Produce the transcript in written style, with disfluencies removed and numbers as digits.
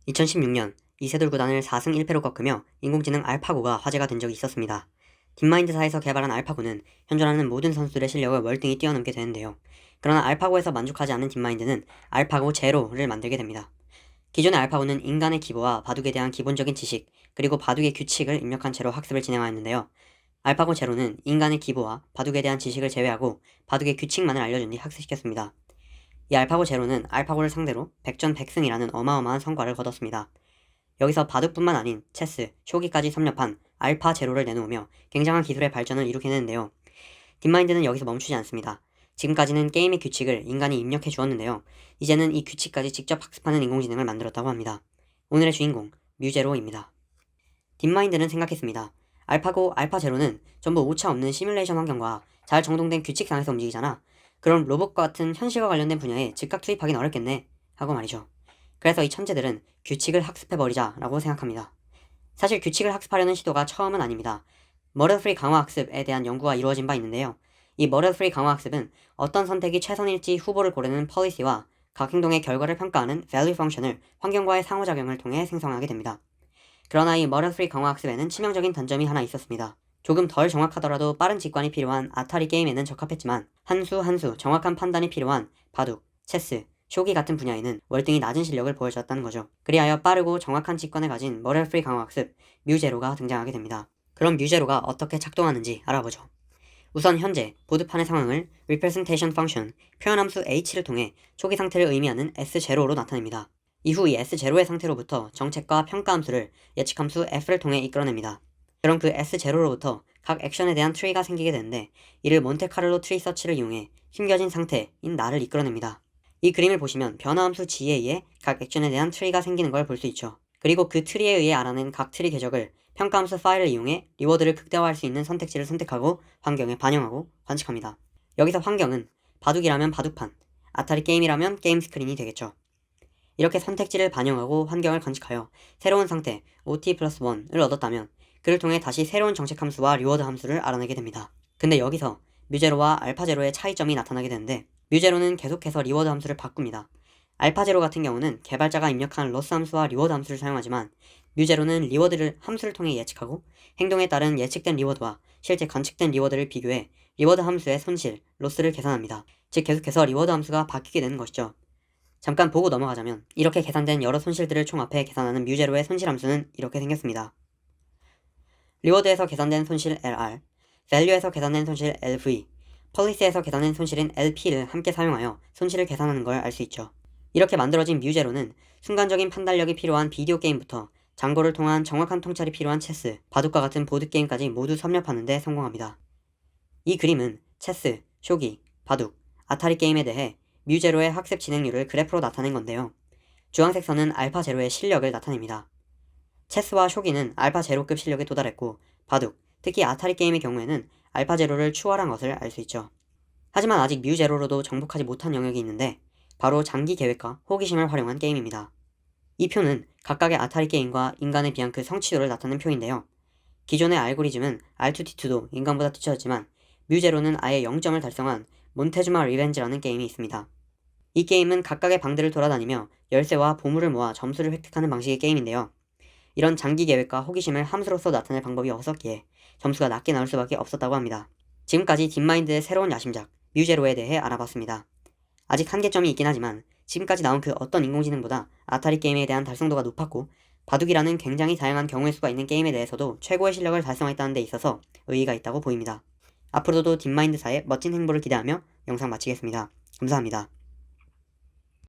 2016년 이세돌 구단을 4승 1패로 꺾으며 인공지능 알파고가 화제가 된 적이 있었습니다. 딥마인드사에서 개발한 알파고는 현존하는 모든 선수들의 실력을 월등히 뛰어넘게 되는데요. 그러나 알파고에서 만족하지 않은 딥마인드는 알파고 제로를 만들게 됩니다. 기존의 알파고는 인간의 기보와 바둑에 대한 기본적인 지식, 그리고 바둑의 규칙을 입력한 채로 학습을 진행하였는데요. 알파고 제로는 인간의 기보와 바둑에 대한 지식을 제외하고 바둑의 규칙만을 알려준 뒤 학습시켰습니다. 이 알파고 제로는 알파고를 상대로 백전백승이라는 어마어마한 성과를 거뒀습니다. 여기서 바둑뿐만 아닌 체스, 쇼기까지 섭렵한 알파 제로를 내놓으며 굉장한 기술의 발전을 이룩해내는데요. 딥마인드는 여기서 멈추지 않습니다. 지금까지는 게임의 규칙을 인간이 입력해 주었는데요. 이제는 이 규칙까지 직접 학습하는 인공지능을 만들었다고 합니다. 오늘의 주인공, 뮤제로입니다. 딥마인드는 생각했습니다. 알파고, 알파제로는 전부 오차 없는 시뮬레이션 환경과 잘 정돈된 규칙상에서 움직이잖아. 그럼 로봇과 같은 현실과 관련된 분야에 즉각 투입하긴 어렵겠네 하고 말이죠. 그래서 이 천재들은 규칙을 학습해버리자 라고 생각합니다. 사실 규칙을 학습하려는 시도가 처음은 아닙니다. 머리프리 강화학습에 대한 연구가 이루어진 바 있는데요. 이 머리프리 강화학습은 어떤 선택이 최선일지 후보를 고르는 폴리시와 각 행동의 결과를 평가하는 value 펑션을 환경과의 상호작용을 통해 생성하게 됩니다. 그러나 이 머리프리 강화학습에는 치명적인 단점이 하나 있었습니다. 조금 덜 정확하더라도 빠른 직관이 필요한 아타리 게임에는 적합했지만 한 수 한 수 정확한 판단이 필요한 바둑, 체스, 쇼기 같은 분야에는 월등히 낮은 실력을 보여줬다는 거죠. 그리하여 빠르고 정확한 직관을 가진 머리프리 강화학습 뮤제로가 등장하게 됩니다. 그럼 뮤제로가 어떻게 작동하는지 알아보죠. 우선 현재 보드판의 상황을 representation function, 표현함수 h를 통해 초기 상태를 의미하는 s0로 나타냅니다. 이후 이 s0의 상태로부터 정책과 평가함수를 예측함수 f를 통해 이끌어냅니다. 그럼 그 S0로부터 각 액션에 대한 트리가 생기게 되는데 이를 몬테카를로 트리 서치를 이용해 숨겨진 상태인 나를 이끌어냅니다. 이 그림을 보시면 변화함수 g에 의해 각 액션에 대한 트리가 생기는 걸 볼 수 있죠. 그리고 그 트리에 의해 알아낸 각 트리 궤적을 평가함수 파일을 이용해 리워드를 극대화할 수 있는 선택지를 선택하고 환경에 반영하고 관측합니다. 여기서 환경은 바둑이라면 바둑판, 아타리 게임이라면 게임 스크린이 되겠죠. 이렇게 선택지를 반영하고 환경을 관측하여 새로운 상태 OT+1을 얻었다면 그를 통해 다시 새로운 정책 함수와 리워드 함수를 알아내게 됩니다. 근데 여기서 뮤제로와 알파제로의 차이점이 나타나게 되는데 뮤제로는 계속해서 리워드 함수를 바꿉니다. 알파제로 같은 경우는 개발자가 입력한 로스 함수와 리워드 함수를 사용하지만 뮤제로는 리워드를 함수를 통해 예측하고 행동에 따른 예측된 리워드와 실제 관측된 리워드를 비교해 리워드 함수의 손실, 로스를 계산합니다. 즉 계속해서 리워드 함수가 바뀌게 되는 것이죠. 잠깐 보고 넘어가자면 이렇게 계산된 여러 손실들을 총합해 계산하는 뮤제로의 손실 함수는 이렇게 생겼습니다. 리워드에서 계산된 손실 LR, value에서 계산된 손실 LV, policy에서 계산된 손실인 LP를 함께 사용하여 손실을 계산하는 걸 알 수 있죠. 이렇게 만들어진 뮤제로는 순간적인 판단력이 필요한 비디오 게임부터 장고를 통한 정확한 통찰이 필요한 체스, 바둑과 같은 보드게임까지 모두 섭렵하는 데 성공합니다. 이 그림은 체스, 쇼기, 바둑, 아타리 게임에 대해 뮤제로의 학습 진행률을 그래프로 나타낸 건데요. 주황색 선은 알파 제로의 실력을 나타냅니다. 체스와 쇼기는 알파 제로급 실력에 도달했고 바둑, 특히 아타리 게임의 경우에는 알파 제로를 추월한 것을 알 수 있죠. 하지만 아직 뮤 제로로도 정복하지 못한 영역이 있는데 바로 장기 계획과 호기심을 활용한 게임입니다. 이 표는 각각의 아타리 게임과 인간에 비한 그 성취도를 나타낸 표인데요. 기존의 알고리즘은 R2D2도 인간보다 뒤처졌지만 뮤 제로는 아예 0점을 달성한 몬테주마 리벤지라는 게임이 있습니다. 이 게임은 각각의 방들을 돌아다니며 열쇠와 보물을 모아 점수를 획득하는 방식의 게임인데요. 이런 장기 계획과 호기심을 함수로서 나타낼 방법이 없었기에 점수가 낮게 나올 수밖에 없었다고 합니다. 지금까지 딥마인드의 새로운 야심작 뮤제로에 대해 알아봤습니다. 아직 한계점이 있긴 하지만 지금까지 나온 그 어떤 인공지능보다 아타리 게임에 대한 달성도가 높았고 바둑이라는 굉장히 다양한 경우의 수가 있는 게임에 대해서도 최고의 실력을 달성했다는 데 있어서 의의가 있다고 보입니다. 앞으로도 딥마인드사의 멋진 행보를 기대하며 영상 마치겠습니다. 감사합니다.